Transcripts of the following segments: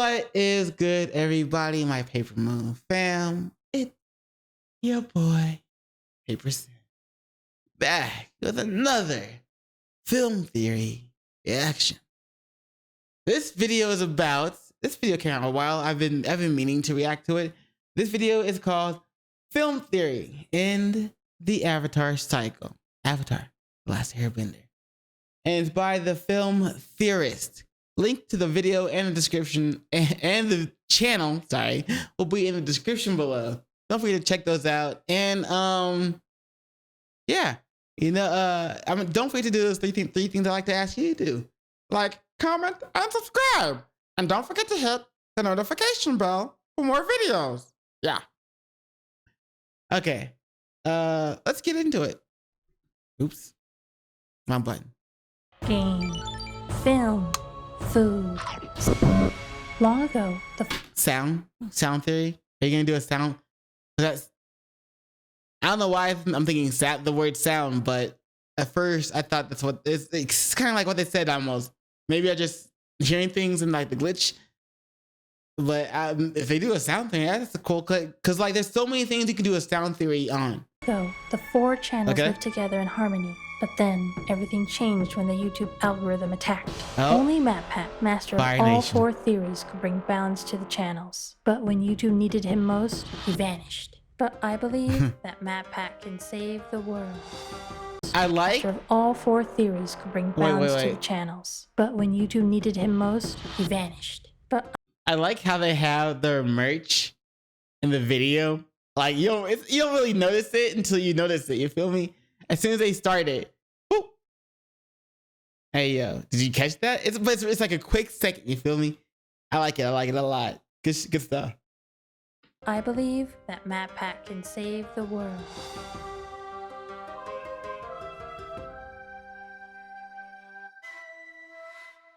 What is good, everybody? My Paper Moon fam. It's your boy, PaperSin, back with another film theory reaction. This video came out a while. I've been meaning to react to it. This video is called Film Theory in the Avatar Cycle. Avatar, The Last Airbender. And it's by the film Theorists. Link to the video and the description and the channel, will be in the description below. Don't forget to check those out. And yeah, don't forget to do those three things I like to ask you to do. Like, comment, and subscribe. And don't forget to hit the notification bell for more videos. Yeah. Okay. Let's get into it. Oops. Wrong button. Game. Film. Food. Long ago, sound theory. Are you gonna do a sound? I don't know why I'm thinking the word sound, but at first I thought that's what it's kind of like what they said almost. Maybe I just hearing things and like the glitch. But if they do a sound theory, that's a cool clip. Cause like there's so many things you can do a sound theory on. So the four channels lived together in harmony. But then everything changed when the YouTube algorithm attacked. Only MatPat, master of all four theories, could bring balance to the channels. But when YouTube needed him most, he vanished. But I believe that MatPat can save the world. Master of all four theories could bring balance to the channels. But when YouTube needed him most, he vanished. But I like how they have their merch in the video. Like you don't really notice it until you notice it. You feel me? As soon as they started, whoop. Hey yo, did you catch that? It's like a quick second. You feel me? I like it a lot. Good stuff. I believe that MatPat can save the world.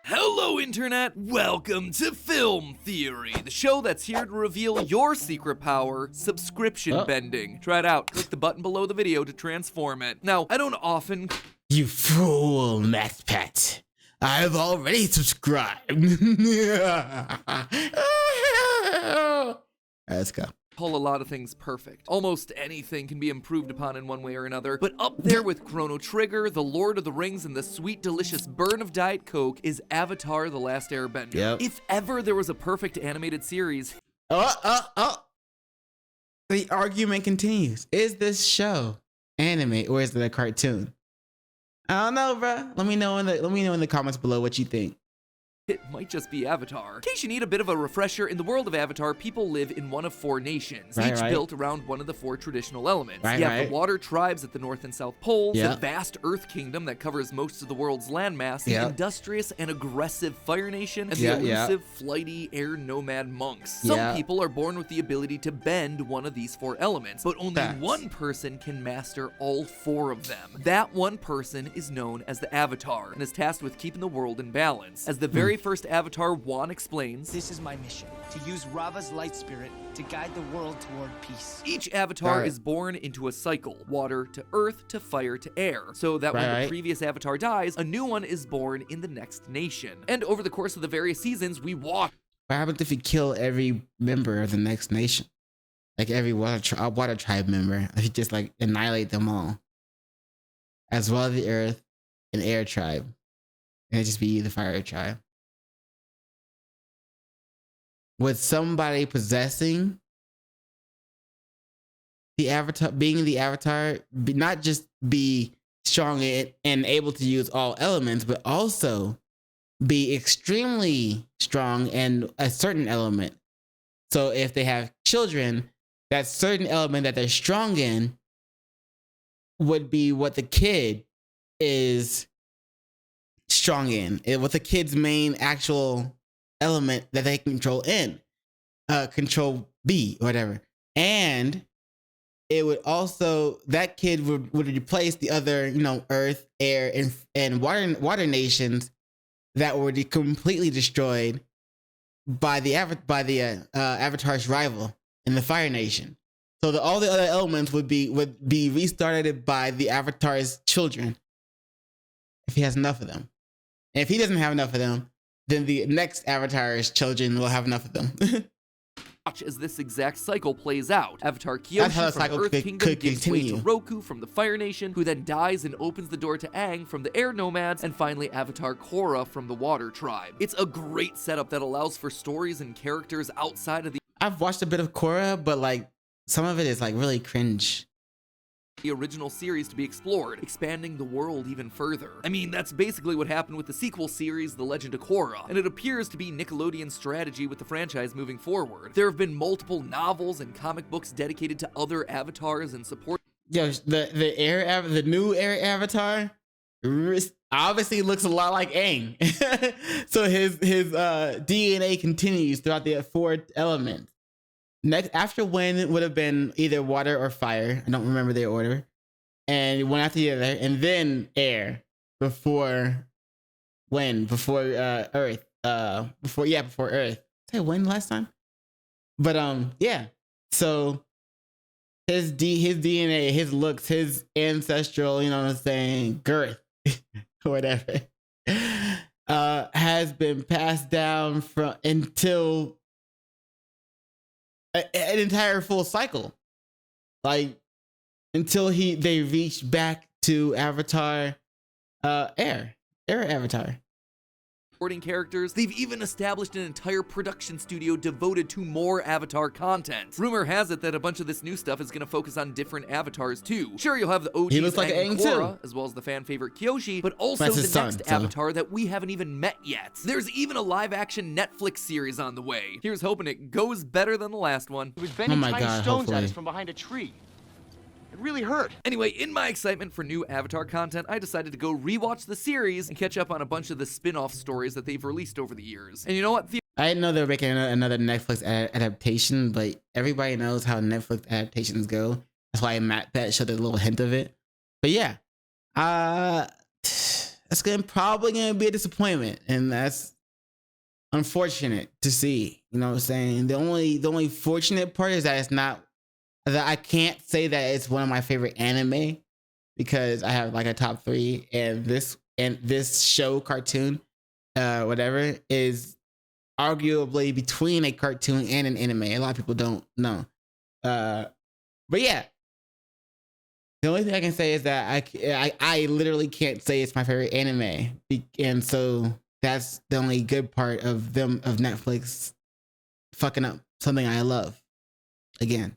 Hello Internet, welcome to Film Theory, the show that's here to reveal your secret power, subscription bending. Try it out, click the button below the video to transform it. Now, I don't often... You fool, MatPat. I've already subscribed. Let's go. Call a lot of things perfect. Almost anything can be improved upon in one way or another, but up there with Chrono Trigger, The Lord of the Rings, and the sweet delicious burn of Diet Coke is Avatar: The Last Airbender. Yep. If ever there was a perfect animated series... The argument continues. Is this show anime or is it a cartoon? I don't know, bro. Let me know in the comments below what you think. It might just be Avatar. In case you need a bit of a refresher, in the world of Avatar, people live in one of four nations, each built around one of the four traditional elements. You have the water tribes at the North and South Poles, the vast Earth Kingdom that covers most of the world's landmass, the industrious and aggressive Fire Nation, and the elusive, flighty air nomad monks. Some people are born with the ability to bend one of these four elements, but only one person can master all four of them. That one person is known as the Avatar, and is tasked with keeping the world in balance. As the very first Avatar, Juan explains, "This is my mission, to use Rava's light spirit to guide the world toward peace." Each Avatar is born into a cycle, water to earth to fire to air, so that when the previous Avatar dies, a new one is born in the next nation. And over the course of the various seasons, we watch. What happens if you kill every member of the next nation? Like every water tribe member, if you just like annihilate them all. As well as the earth and air tribe. And it just be the fire tribe. With somebody possessing the Avatar, being the Avatar, not just be strong and able to use all elements, but also be extremely strong in a certain element. So if they have children, that certain element that they're strong in would be what the kid is strong in, what the kid's main actual element that they control control B, whatever. And it would also, that kid would replace the other, earth, air, and water nations that were completely destroyed by the Avatar's rival in the Fire Nation. So all the other elements would be restarted by the Avatar's children if he has enough of them. And if he doesn't have enough of them, then the next Avatar's children will have enough of them. Watch as this exact cycle plays out. Avatar Kyoshi from the Earth Kingdom gives way to Roku from the Fire Nation, who then dies and opens the door to Aang from the Air Nomads, and finally Avatar Korra from the Water Tribe. It's a great setup that allows for stories and characters outside of the... I've watched a bit of Korra, but like some of it is like really cringe. The original series to be explored, expanding the world even further. I mean, that's basically what happened with the sequel series, The Legend of Korra, and it appears to be Nickelodeon's strategy with the franchise moving forward. There have been multiple novels and comic books dedicated to other avatars and support. Yo, the new Air Avatar obviously looks a lot like Aang. So his DNA continues throughout the 4 elements. Next, after Wind would have been either water or fire. I don't remember the order. And one after the other, and then air before Wind, before Earth, before Earth. Did I Wind last time? But yeah. So his DNA, his looks, his ancestral, you know what I'm saying, girth, whatever, has been passed down from until an entire full cycle, like until they reach back to Avatar, Air Avatar. Supporting characters. They've even established an entire production studio devoted to more Avatar content. Rumor has it that a bunch of this new stuff is going to focus on different avatars too. Sure, you'll have the OGs, he looks like Aang Korra, too, as well as the fan favorite Kyoshi, but also the next Avatar that we haven't even met yet. There's even a live-action Netflix series on the way. Here's hoping it goes better than the last one. It was bending tiny stones at us from behind a tree. It really hurt. Anyway, in my excitement for new Avatar content, I decided to go rewatch the series and catch up on a bunch of the spin-off stories that they've released over the years. And you know what? I didn't know they were making another Netflix adaptation, but everybody knows how Netflix adaptations go. That's why Matt Pat showed a little hint of it. But yeah, that's probably gonna be a disappointment, and that's unfortunate to see. You know what I'm saying? The only fortunate part is that it's not. That I can't say that it's one of my favorite anime, because I have like a top 3, and this show, cartoon, whatever, is arguably between a cartoon and an anime. A lot of people don't know. But yeah, the only thing I can say is that I literally can't say it's my favorite anime, and so that's the only good part of Netflix fucking up something I love again.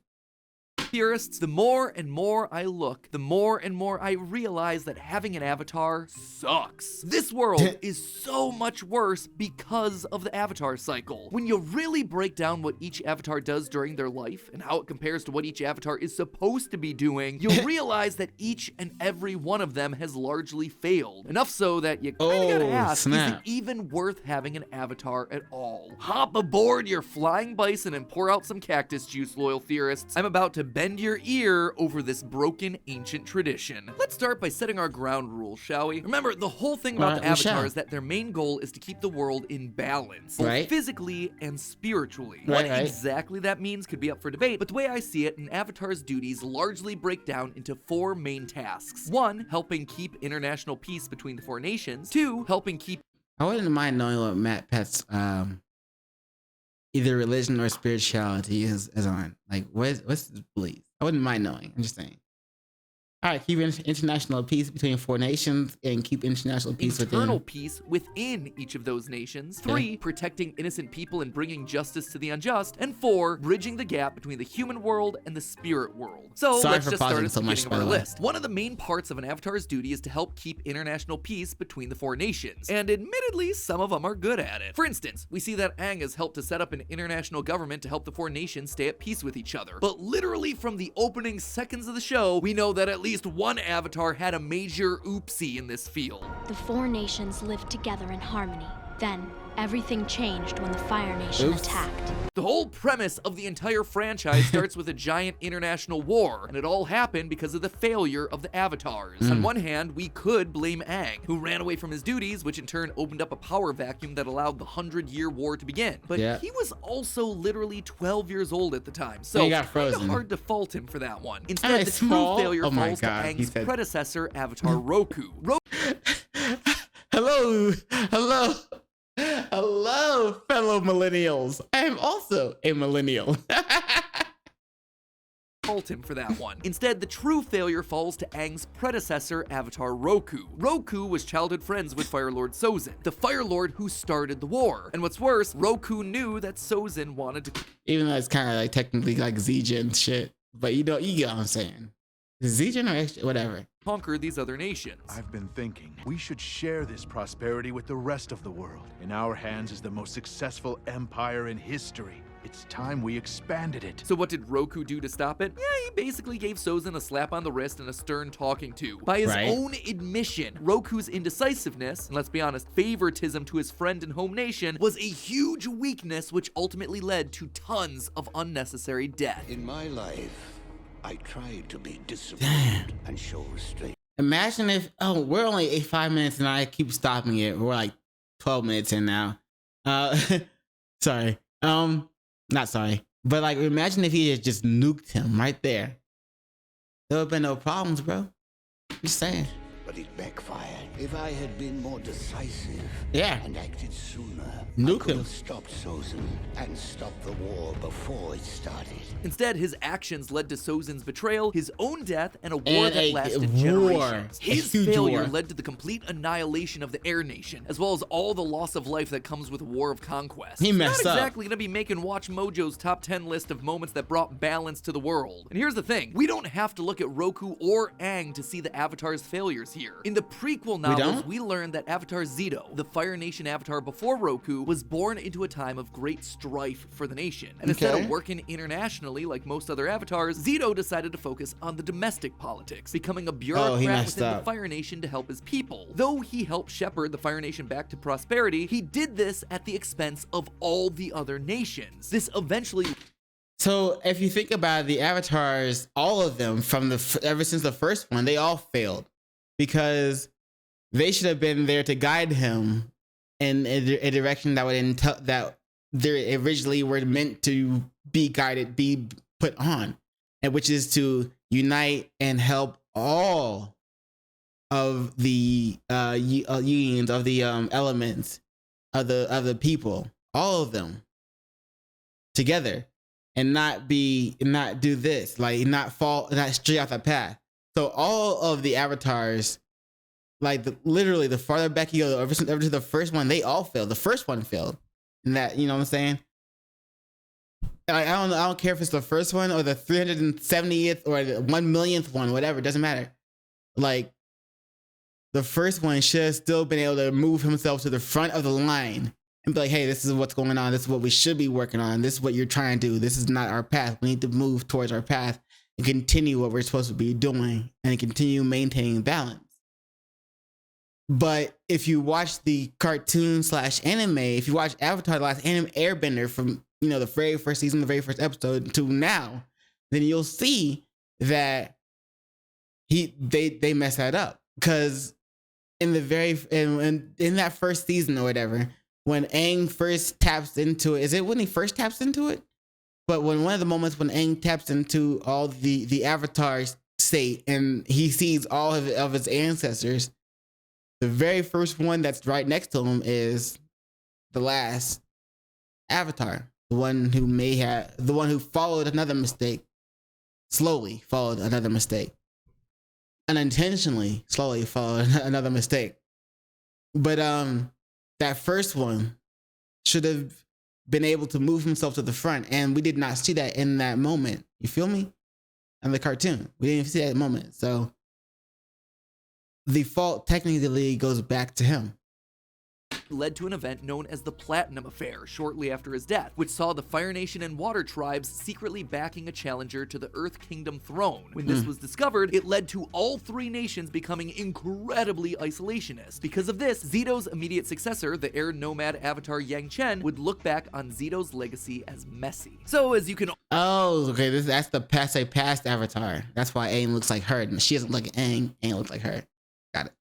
Theorists, the more and more I look, the more and more I realize that having an avatar sucks. This world is so much worse because of the avatar cycle. When you really break down what each avatar does during their life and how it compares to what each avatar is supposed to be doing, you'll realize that each and every one of them has largely failed. Enough so that you kinda gotta ask, is it even worth having an avatar at all? Hop aboard your flying bison and pour out some cactus juice, loyal theorists. I'm about to bend your ear over this broken ancient tradition. Let's start by setting our ground rules, shall we? Remember, the whole thing about the Avatar is that their main goal is to keep the world in balance, both physically and spiritually. What exactly that means could be up for debate, but the way I see it, an Avatar's duties largely break down into 4 main tasks. 1, helping keep international peace between the 4 nations. 2, helping keep... I wouldn't mind knowing what Matt Pet's either religion or spirituality is on. Like, what's his belief? I wouldn't mind knowing. I'm just saying. All right, keep international peace between 4 nations and keep international peace internal peace within each of those nations. 3, protecting innocent people and bringing justice to the unjust. And 4, bridging the gap between the human world and the spirit world. So let's just start at the beginning of our list. One of the main parts of an Avatar's duty is to help keep international peace between the 4 nations. And admittedly, some of them are good at it. For instance, we see that Aang has helped to set up an international government to help the 4 nations stay at peace with each other. But literally from the opening seconds of the show, we know that at least one avatar had a major oopsie in this field. The 4 nations lived together in harmony. Then, everything changed when the Fire Nation attacked. The whole premise of the entire franchise starts with a giant international war, and it all happened because of the failure of the Avatars. On one hand, we could blame Aang, who ran away from his duties, which in turn opened up a power vacuum that allowed the 100-year war to begin. But he was also literally 12 years old at the time, so it's kind of hard to fault him for that one. Instead, the true failure falls to Aang's predecessor, Avatar Roku. Hello. Hello, millennials. I am also a millennial. Fault him for that one. Instead, the true failure falls to Aang's predecessor, Avatar Roku. Roku was childhood friends with Fire Lord Sozin, the Fire Lord who started the war. And what's worse, Roku knew that Sozin wanted to... Even though it's kind of like technically like Zegen shit, but you get what I'm saying. Zegen or extra, whatever. Conquer these other nations. I've been thinking we should share this prosperity with the rest of the world. In our hands is the most successful empire in history. It's time we expanded it. So what did Roku do to stop it? Yeah, he basically gave Sozin a slap on the wrist and a stern talking to. By his own admission, Roku's indecisiveness, and let's be honest, favoritism to his friend and home nation, was a huge weakness which ultimately led to tons of unnecessary death. In my life, I tried to be disciplined and show restraint. Imagine if, we're only 5 minutes and I keep stopping it. We're like 12 minutes in now. Sorry. Not sorry. But like, imagine if he had just nuked him right there. There would have been no problems, bro. Just saying. But it backfired. If I had been more decisive and acted sooner, I could have stopped Sozin and stopped the war before it started. Instead, his actions led to Sozin's betrayal, his own death, and a war that lasted generations. His failure led to the complete annihilation of the Air Nation, as well as all the loss of life that comes with a war of conquest. He messed up. Not exactly gonna be making Watch Mojo's top 10 list of moments that brought balance to the world. And here's the thing, we don't have to look at Roku or Aang to see the Avatar's failures here. In the prequel novels, we learned that Avatar Zito, the Fire Nation avatar before Roku, was born into a time of great strife for the nation. And instead of working internationally like most other avatars, Zito decided to focus on the domestic politics, becoming a bureaucrat within the Fire Nation to help his people. Though he helped shepherd the Fire Nation back to prosperity, he did this at the expense of all the other nations. This eventually... So if you think about it, the avatars, all of them from ever since the first one, they all failed. Because they should have been there to guide him in a direction that would that they originally were meant to be guided, be put on, and which is to unite and help all of the unions of the elements of the people, all of them together, and not do this, like not stray off the path. So all of the avatars, like literally the farther back you go, ever to the first one, they all failed. The first one failed. And that, you know what I'm saying? I don't care if it's the first one or the 370th or the 1,000,000th one, whatever, it doesn't matter. Like, the first one should have still been able to move himself to the front of the line and be like, hey, this is what's going on. This is what we should be working on. This is what you're trying to do. This is not our path. We need to move towards our path and continue what we're supposed to be doing and continue maintaining balance. But if you watch the cartoon / anime, if you watch Avatar: The Last Airbender from, the very first season, the very first episode to now, then you'll see that they mess that up. Because in that first season or whatever, when Aang first taps into it, is it when he first taps into it? But when one of the moments when Aang taps into all the Avatar's state and he sees all of his ancestors, the very first one that's right next to him is the last Avatar, the one who followed another mistake, slowly followed another mistake, unintentionally slowly followed another mistake. But that first one should have been able to move himself to the front, and we did not see that in that moment. You feel me? In the cartoon, we didn't see that moment. So the fault technically goes back to him. Led to an event known as the Platinum Affair shortly after his death, which saw the Fire Nation and Water Tribes secretly backing a challenger to the Earth Kingdom throne. When this was discovered, it led to all three nations becoming incredibly isolationist. Because of this, Zito's immediate successor, the air nomad avatar Yang Chen, would look back on Zito's legacy as messy. So as you can... Oh, okay, that's the past avatar. That's why Aang looks like her. She doesn't look like Aang looks like her. Got it.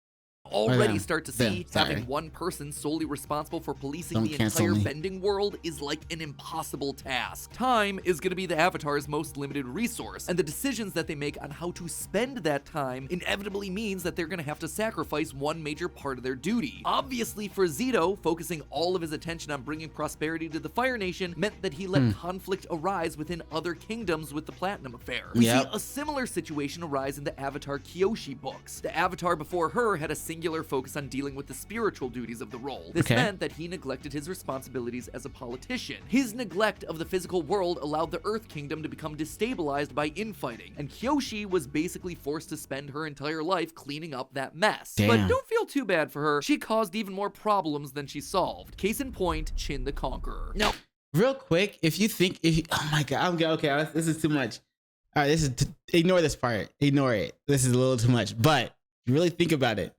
already start to see having one person solely responsible for policing the entire bending world is like an impossible task. Time is going to be the Avatar's most limited resource, and the decisions that they make on how to spend that time inevitably means that they're going to have to sacrifice one major part of their duty. Obviously for Zito, focusing all of his attention on bringing prosperity to the Fire Nation meant that he let conflict arise within other kingdoms with the Platinum Affair. We see a similar situation arise in the Avatar Kyoshi books. The Avatar before her had a singular focus on dealing with the spiritual duties of the role. This meant that he neglected his responsibilities as a politician. His neglect of the physical world allowed the Earth Kingdom to become destabilized by infighting, and Kyoshi was basically forced to spend her entire life cleaning up that mess. But don't feel too bad for her. She caused even more problems than she solved. Case in point, Chin the Conqueror. Now, real quick, oh my god, okay, this is too much. All right, ignore this part. Ignore it. This is a little too much. But if you really think about it,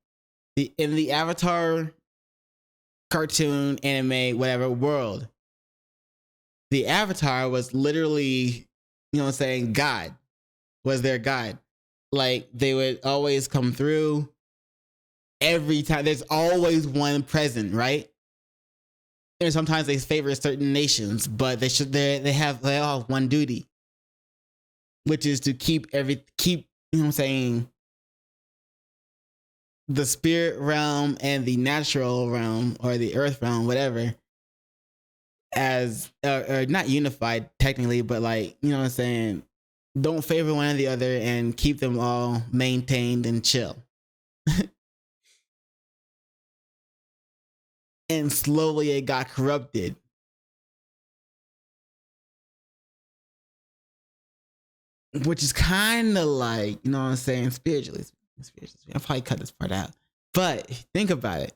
in the Avatar cartoon, anime, whatever world, the Avatar was literally, you know what I'm saying, God. Was their God. Like, they would always come through every time. There's always one present, right? And sometimes they favor certain nations, but they all have one duty, which is to keep, you know what I'm saying, the spirit realm and the natural realm, or the earth realm, whatever, as or not unified technically, but like, you know what I'm saying, don't favor one or the other and keep them all maintained and chill. And slowly it got corrupted. Which is kind of like, you know what I'm saying, spiritually. I'll probably cut this part out. But think about it.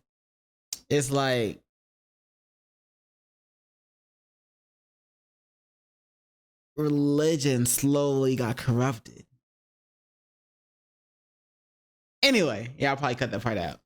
It's like, religion slowly got corrupted. Anyway, yeah, I'll probably cut that part out.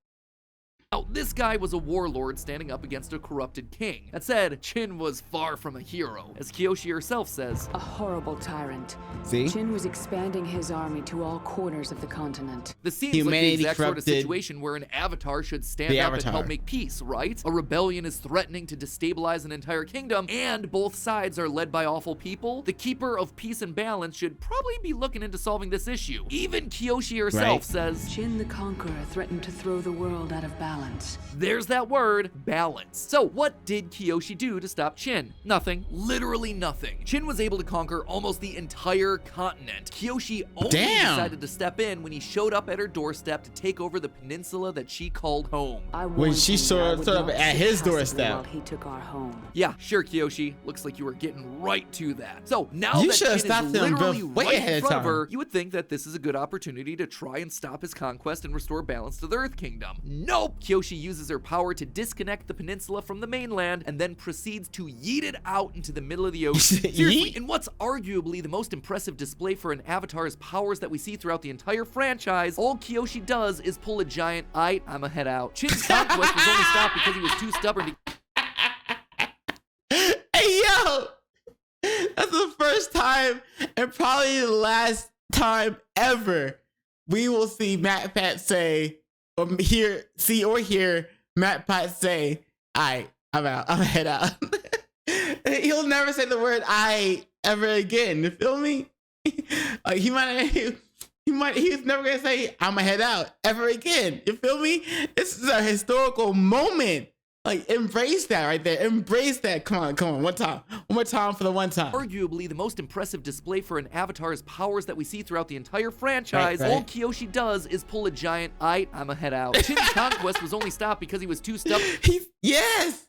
Now, this guy was a warlord standing up against a corrupted king. That said, Chin was far from a hero. As Kyoshi herself says, a horrible tyrant. See? Chin was expanding his army to all corners of the continent. This seems like the exact sort of situation where an Avatar should stand up and help make peace, right? A rebellion is threatening to destabilize an entire kingdom, and both sides are led by awful people. The keeper of peace and balance should probably be looking into solving this issue. Even Kyoshi herself says, Chin the Conqueror threatened to throw the world out of balance. There's that word, balance. So what did Kyoshi do to stop Chin? Nothing. Literally nothing. Chin was able to conquer almost the entire continent. Kyoshi only decided to step in when he showed up at her doorstep to take over the peninsula that she called home. When she showed up at his doorstep. While he took our home. Yeah, sure, Kyoshi. Looks like you were getting right to that. So now that Chin is literally right in front of her, you would think that this is a good opportunity to try and stop his conquest and restore balance to the Earth Kingdom. Nope! Kyoshi uses her power to disconnect the peninsula from the mainland and then proceeds to yeet it out into the middle of the ocean. Seriously, in what's arguably the most impressive display for an Avatar's powers that we see throughout the entire franchise, all Kyoshi does is pull a giant, I'ma head out. Chin's conquest was only stopped because he was too stubborn to... Hey, yo! That's the first time and probably the last time ever we will see Matt Pat say, or hear Matt Pat say, I'm out, I'm head out. He'll never say the word I ever again. You feel me? Like he's never gonna say I'm gonna head out ever again. You feel me? This is a historical moment. Like, embrace that right there. Embrace that. Come on. One more time for the one time. Arguably the most impressive display for an Avatar's powers that we see throughout the entire franchise. All Kyoshi does is pull a giant, I'ma head out. Chin's conquest was only stopped because he was too stubborn. Yes.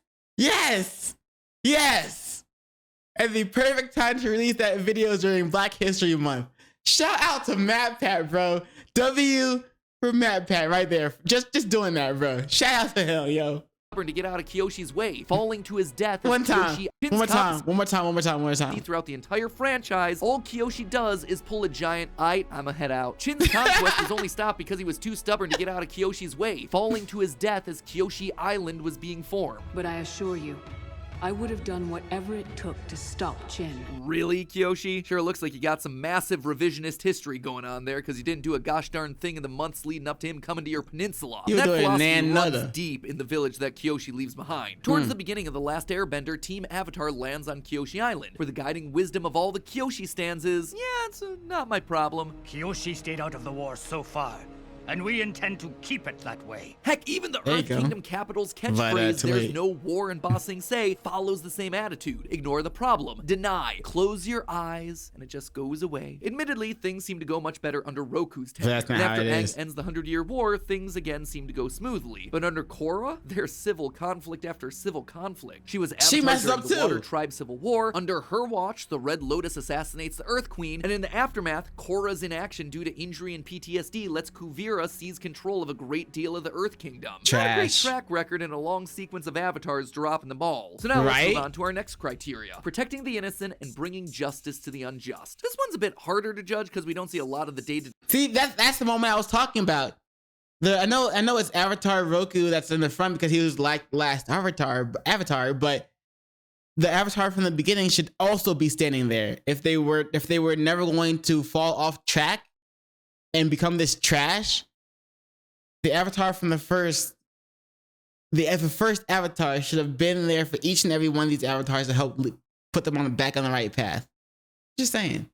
And the perfect time to release that video during Black History Month. Shout out to Matt Pat, bro. W for Matt Pat right there. Just doing that, bro. Shout out to him, yo. To get out of Kyoshi's way, falling to his death. One more time. Throughout the entire franchise, all Kyoshi does is pull a giant, I'ma head out. Chin's conquest was only stopped because he was too stubborn to get out of Kyoshi's way, falling to his death as Kyoshi Island was being formed. But I assure you, I would have done whatever it took to stop Jin. Really, Kyoshi? Sure looks like you got some massive revisionist history going on there, because you didn't do a gosh darn thing in the months leading up to him coming to your peninsula. You that doing philosophy runs deep in the village that Kyoshi leaves behind. Towards the beginning of The Last Airbender, Team Avatar lands on Kyoshi Island, where the guiding wisdom of all the Kyoshi stands is, yeah, it's not my problem. Kyoshi stayed out of the war so far, and we intend to keep it that way. Heck, even the Earth Kingdom Capital's catchphrase, there's no war in Ba Sing Se, follows the same attitude. Ignore the problem. Deny. Close your eyes, and it just goes away. Admittedly, things seem to go much better under Roku's tenure. And after Aang ends the 100-Year War, things again seem to go smoothly. But under Korra, there's civil conflict after civil conflict. She was Avatar during the Water Tribe Civil War. Under her watch, the Red Lotus assassinates the Earth Queen, and in the aftermath, Korra's inaction due to injury and PTSD lets Kuvira seize control of a great deal of the Earth Kingdom. Not a great track record and a long sequence of avatars dropping the ball. So now let's move on to our next criteria: protecting the innocent and bringing justice to the unjust. This one's a bit harder to judge because we don't see a lot of the data. See, that's the moment I was talking about. I know it's Avatar Roku that's in the front because he was like last Avatar, but the Avatar from the beginning should also be standing there. If they were never going to fall off track and become this trash, the Avatar from the first Avatar should have been there for each and every one of these avatars to help put them back on the right path. Just saying.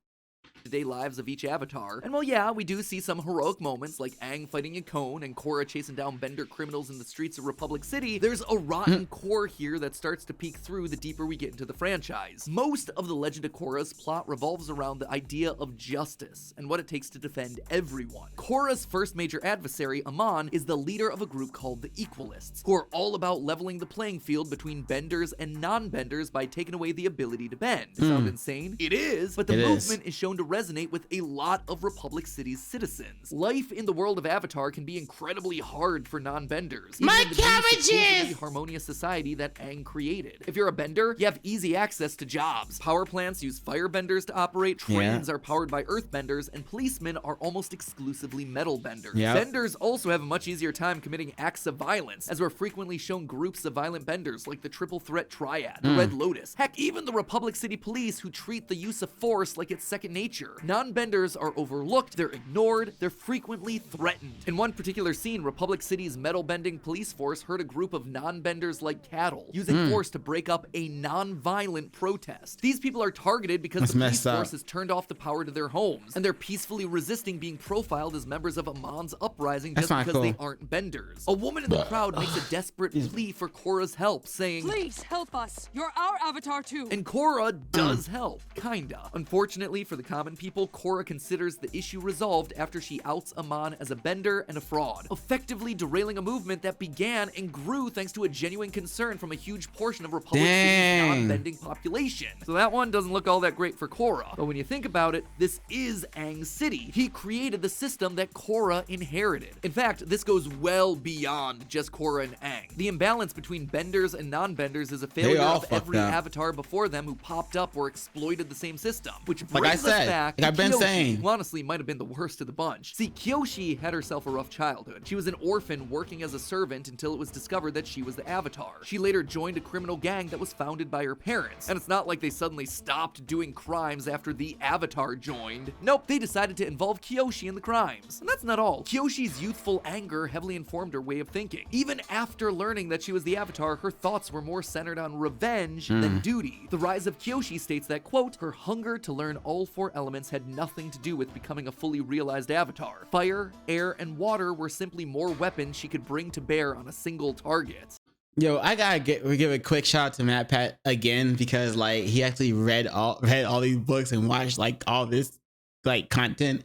Day lives of each avatar. And well, yeah, we do see some heroic moments like Aang fighting a cone and Korra chasing down Bender criminals in the streets of Republic City. There's a rotten core here that starts to peek through the deeper we get into the franchise. Most of the Legend of Korra's plot revolves around the idea of justice and what it takes to defend everyone. Korra's first major adversary, Amon, is the leader of a group called the Equalists, who are all about leveling the playing field between benders and non-benders by taking away the ability to bend. Sound insane? It is, but the movement is shown to resonate with a lot of Republic City's citizens. Life in the world of Avatar can be incredibly hard for non-benders. My cabbages! Harmonious society that Aang created. If you're a bender, you have easy access to jobs. Power plants use firebenders to operate, trains are powered by earthbenders, and policemen are almost exclusively metal benders. Benders also have a much easier time committing acts of violence, as we're frequently shown groups of violent benders like the Triple Threat Triad, the Red Lotus, heck, even the Republic City Police, who treat the use of force like it's second nature. Non-benders are overlooked, they're ignored, they're frequently threatened. In one particular scene, Republic City's metal-bending police force hurt a group of non-benders like cattle, using force to break up a non-violent protest. These people are targeted because the police force has turned off the power to their homes, and they're peacefully resisting being profiled as members of Amon's uprising just because they aren't benders. A woman in the crowd makes a desperate plea for Korra's help, saying, "Please help us, you're our avatar too." And Korra does help, kinda. Unfortunately for the common people, Korra considers the issue resolved after she outs Amon as a bender and a fraud, effectively derailing a movement that began and grew thanks to a genuine concern from a huge portion of Republic City's non-bending population. So that one doesn't look all that great for Korra. But when you think about it, this is Aang's city. He created the system that Korra inherited. In fact, this goes well beyond just Korra and Aang. The imbalance between benders and non-benders is a failure of every avatar before them who popped up or exploited the same system, which brings us back. I've been saying, who honestly might have been the worst of the bunch. See, Kyoshi had herself a rough childhood. She was an orphan working as a servant until it was discovered that she was the Avatar. She later joined a criminal gang that was founded by her parents. And it's not like they suddenly stopped doing crimes after the Avatar joined. Nope, they decided to involve Kyoshi in the crimes. And that's not all. Kyoshi's youthful anger heavily informed her way of thinking. Even after learning that she was the Avatar, her thoughts were more centered on revenge than duty. The Rise of Kyoshi states that, quote, her hunger to learn all four elements had nothing to do with becoming a fully realized avatar. Fire, air, and water were simply more weapons she could bring to bear on a single target. Yo, I gotta give a quick shout out to Matt Pat again, because like he actually read all these books and watched like all this like content,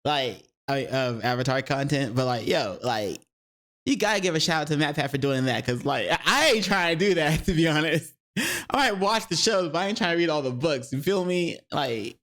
like of Avatar content. But like, yo, like you gotta give a shout out to Matt Pat for doing that, because like I ain't trying to do that, to be honest. I might watch the shows, but I ain't trying to read all the books. You feel me? Like,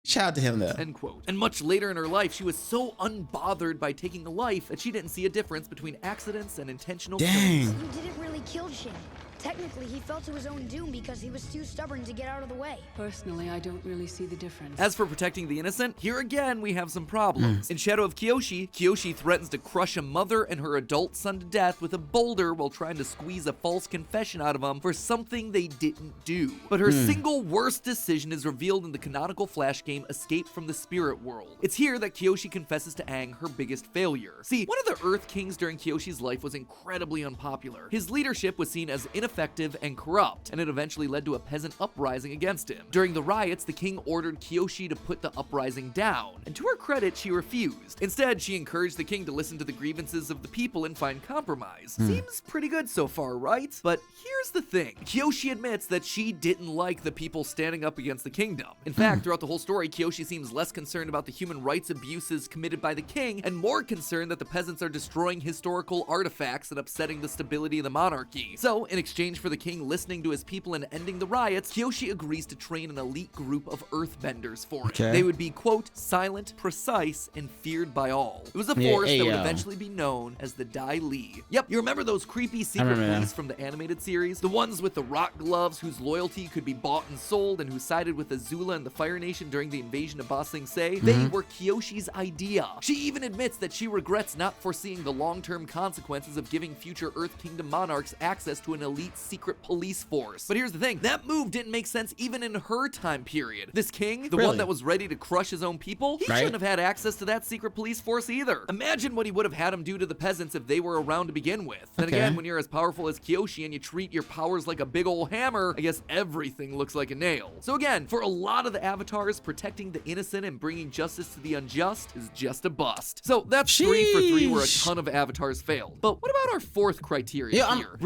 shout out to him though. End quote. And much later in her life, she was so unbothered by taking a life that she didn't see a difference between accidents and intentional killings. You didn't really kill Shin. Technically, he fell to his own doom because he was too stubborn to get out of the way. Personally, I don't really see the difference. As for protecting the innocent, here again we have some problems. In Shadow of Kyoshi, Kyoshi threatens to crush a mother and her adult son to death with a boulder while trying to squeeze a false confession out of them for something they didn't do. But her single worst decision is revealed in the canonical Flash game Escape from the Spirit World. It's here that Kyoshi confesses to Aang her biggest failure. See, one of the Earth Kings during Kyoshi's life was incredibly unpopular. His leadership was seen as ineffective and corrupt, and it eventually led to a peasant uprising against him. During the riots, the king ordered Kyoshi to put the uprising down, and to her credit, she refused. Instead, she encouraged the king to listen to the grievances of the people and find compromise. Seems pretty good so far, right? But here's the thing. Kyoshi admits that she didn't like the people standing up against the kingdom. In fact, throughout the whole story, Kyoshi seems less concerned about the human rights abuses committed by the king and more concerned that the peasants are destroying historical artifacts and upsetting the stability of the monarchy. So, in exchange for the king listening to his people and ending the riots, Kyoshi agrees to train an elite group of earthbenders for him. They would be, quote, silent, precise, and feared by all. It was a force that would eventually be known as the Dai Li. Yep, you remember those creepy secret police from the animated series? The ones with the rock gloves whose loyalty could be bought and sold and who sided with Azula and the Fire Nation during the invasion of Ba Sing Se? They were Kyoshi's idea. She even admits that she regrets not foreseeing the long-term consequences of giving future Earth Kingdom monarchs access to an elite secret police force. But here's the thing, that move didn't make sense even in her time period. This king, the one that was ready to crush his own people, he shouldn't have had access to that secret police force either. Imagine what he would have had him do to the peasants if they were around to begin with. Then again, when you're as powerful as Kyoshi and you treat your powers like a big old hammer, I guess everything looks like a nail. So again, for a lot of the avatars, protecting the innocent and bringing justice to the unjust is just a bust. So that's 3 for 3 where a ton of avatars failed. But what about our fourth criteria here?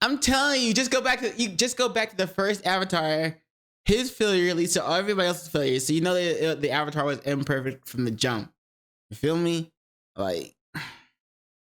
I'm telling you, just go back to the first Avatar. His failure leads to everybody else's failure. So you know the Avatar was imperfect from the jump. You feel me? Like,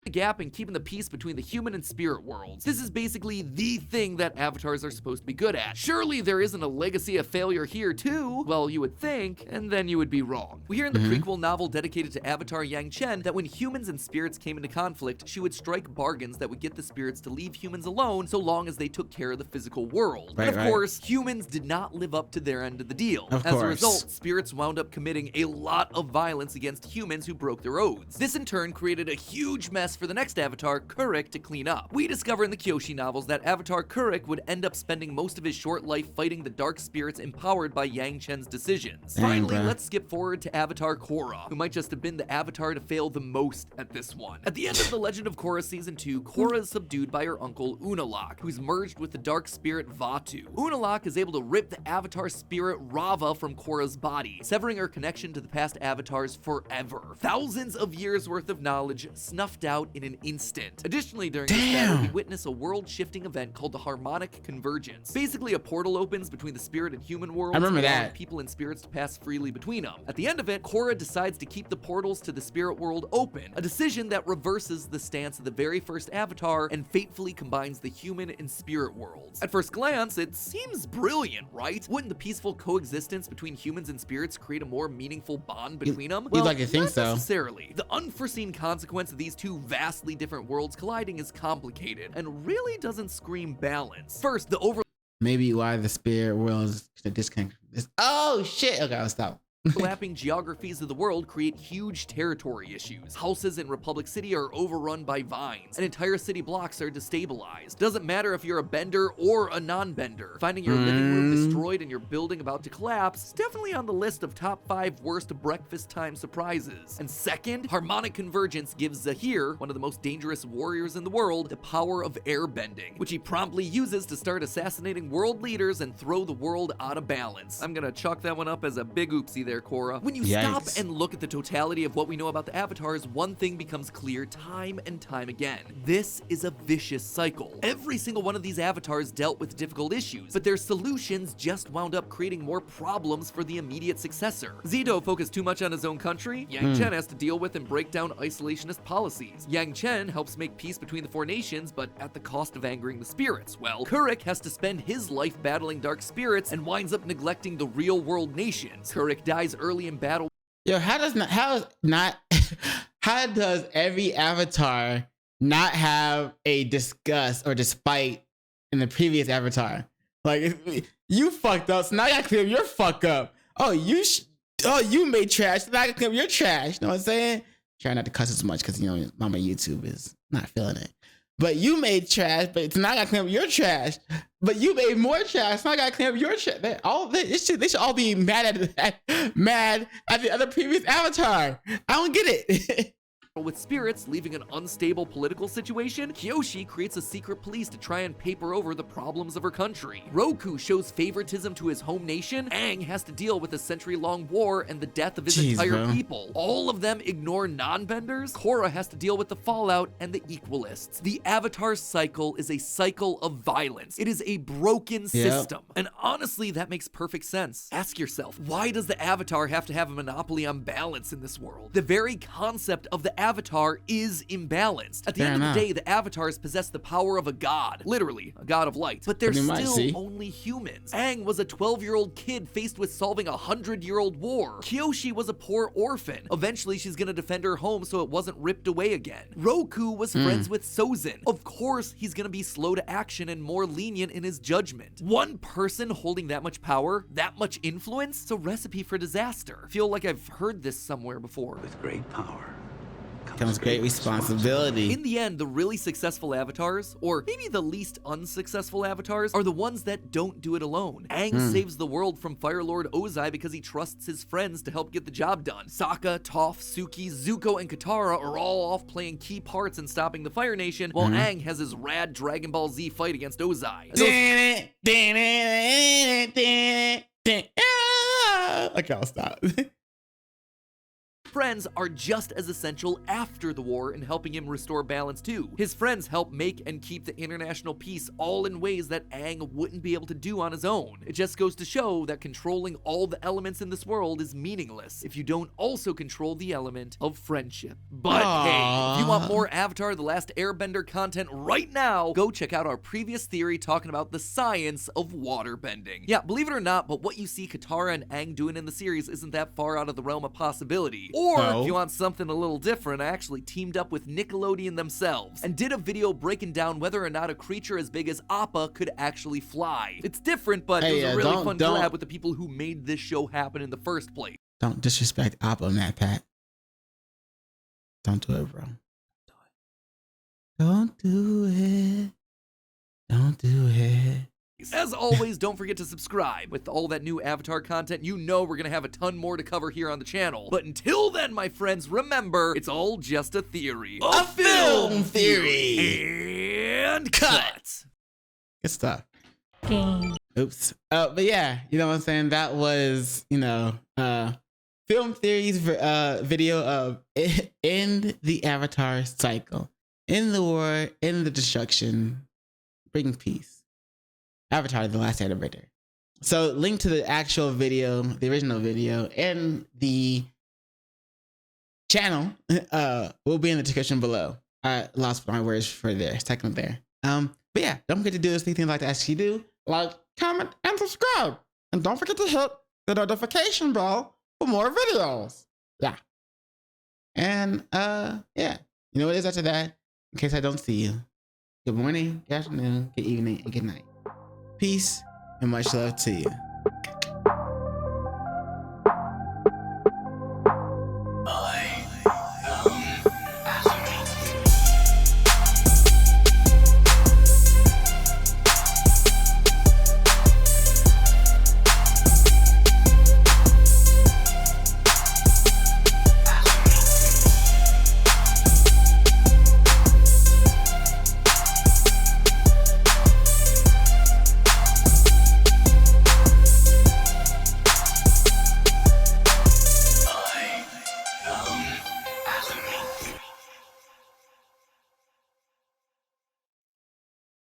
the gap in keeping the peace between the human and spirit worlds. This is basically the thing that avatars are supposed to be good at. Surely there isn't a legacy of failure here too? Well, you would think, and then you would be wrong. We hear in the prequel novel dedicated to Avatar Yang Chen that when humans and spirits came into conflict, she would strike bargains that would get the spirits to leave humans alone so long as they took care of the physical world. And of course, humans did not live up to their end of the deal. As a result, spirits wound up committing a lot of violence against humans who broke their oaths. This in turn created a huge mess for the next Avatar, Kuruk, to clean up. We discover in the Kyoshi novels that Avatar Kuruk would end up spending most of his short life fighting the dark spirits empowered by Yang Chen's decisions. Finally, let's skip forward to Avatar Korra, who might just have been the Avatar to fail the most at this one. At the end of The Legend of Korra Season 2, Korra is subdued by her uncle Unalaq, who's merged with the dark spirit Vatu. Unalaq is able to rip the Avatar spirit Rava from Korra's body, severing her connection to the past Avatars forever. Thousands of years worth of knowledge snuffed out in an instant. Additionally, during this battle, we witness a world-shifting event called the Harmonic Convergence. Basically, a portal opens between the spirit and human worlds, allowing people and spirits to pass freely between them. At the end of it, Korra decides to keep the portals to the spirit world open, a decision that reverses the stance of the very first Avatar and fatefully combines the human and spirit worlds. At first glance, it seems brilliant, right? Wouldn't the peaceful coexistence between humans and spirits create a more meaningful bond between them? Well, like to think so. Not necessarily. The unforeseen consequence of these two vastly different worlds colliding is complicated and really doesn't scream balance. First, the maybe why the spirit world is disconnected from this. Oh shit! Okay, I'll stop. Overlapping geographies of the world create huge territory issues. Houses in Republic City are overrun by vines, and entire city blocks are destabilized. Doesn't matter if you're a bender or a non-bender. Finding your living room destroyed and your building about to collapse is definitely on the list of top 5 worst breakfast time surprises. And second, Harmonic Convergence gives Zahir, one of the most dangerous warriors in the world, the power of airbending, which he promptly uses to start assassinating world leaders and throw the world out of balance. I'm gonna chalk that one up as a big oopsie there, Korra. When you stop and look at the totality of what we know about the Avatars, one thing becomes clear time and time again. This is a vicious cycle. Every single one of these Avatars dealt with difficult issues, but their solutions just wound up creating more problems for the immediate successor. Zito focused too much on his own country. Yang Chen has to deal with and break down isolationist policies. Yang Chen helps make peace between the 4 nations, but at the cost of angering the spirits. Well, Kuruk has to spend his life battling dark spirits and winds up neglecting the real world nations. Kuruk dies early in battle. Yo, how does every Avatar not have a disgust or despite in the previous Avatar. Like, you fucked up, so now I gotta clean up your fuck up. Oh, you made trash, so now I gotta clean up your trash. You know what I'm saying? Try not to cuss as much because, you know, Mama YouTube is not feeling it. But you made trash, but now I gotta clean up your trash. But you made more trash, so now I gotta clean up your trash. They should all be mad at the other previous Avatar. I don't get it. With spirits leaving an unstable political situation, Kyoshi creates a secret police to try and paper over the problems of her country. Roku shows favoritism to his home nation. Aang has to deal with a century-long war and the death of his entire people. All of them ignore non-benders. Korra has to deal with the fallout and the equalists. The Avatar cycle is a cycle of violence. It is a broken system. And honestly, that makes perfect sense. Ask yourself, why does the Avatar have to have a monopoly on balance in this world? The very concept of the Avatar is imbalanced. At the end of the day, the Avatars possess the power of a god, literally, a god of light, but they're still only humans. Aang was a 12-year-old kid faced with solving a 100-year-old war. Kyoshi was a poor orphan. Eventually, she's gonna defend her home so it wasn't ripped away again. Roku was friends with Sozin. Of course, he's gonna be slow to action and more lenient in his judgment. One person holding that much power, that much influence, it's a recipe for disaster. I feel like I've heard this somewhere before. With great power comes great responsibility. In the end, the really successful avatars, or maybe the least unsuccessful avatars, are the ones that don't do it alone. Aang saves the world from Fire Lord Ozai because he trusts his friends to help get the job done. Sokka, Toph, Suki, Zuko, and Katara are all off playing key parts in stopping the Fire Nation, while Aang has his rad Dragon Ball Z fight against Ozai. Okay, I'll stop. Friends are just as essential after the war in helping him restore balance too. His friends help make and keep the international peace all in ways that Aang wouldn't be able to do on his own. It just goes to show that controlling all the elements in this world is meaningless if you don't also control the element of friendship. But hey, if you want more Avatar The Last Airbender content right now, go check out our previous theory talking about the science of water bending. Yeah, believe it or not, but what you see Katara and Aang doing in the series isn't that far out of the realm of possibility. Or if you want something a little different, I actually teamed up with Nickelodeon themselves and did a video breaking down whether or not a creature as big as Appa could actually fly. It's different, but it was a really fun collab with the people who made this show happen in the first place. Don't disrespect Appa, Matt Pat. Don't do it, bro. Don't do it. Don't do it. As always, don't forget to subscribe. With all that new Avatar content, you know we're gonna have a ton more to cover here on the channel. But until then, my friends, remember, it's all just a theory. A film theory! And cut! Good stuff. Game. Oops. But yeah, you know what I'm saying? That was, you know, film theories video of end the Avatar cycle. End the war, end the destruction, bring peace. Avatar The Last Airbender. So link to the actual video, the original video, and the channel will be in the description below. I lost my words for there, second there. But yeah, don't forget to do those things I'd like to ask you to do. Like, comment, and subscribe. And don't forget to hit the notification bell for more videos. Yeah. And yeah, you know what it is after that? In case I don't see you. Good morning, good afternoon, good evening, and good night. Peace and much love to you.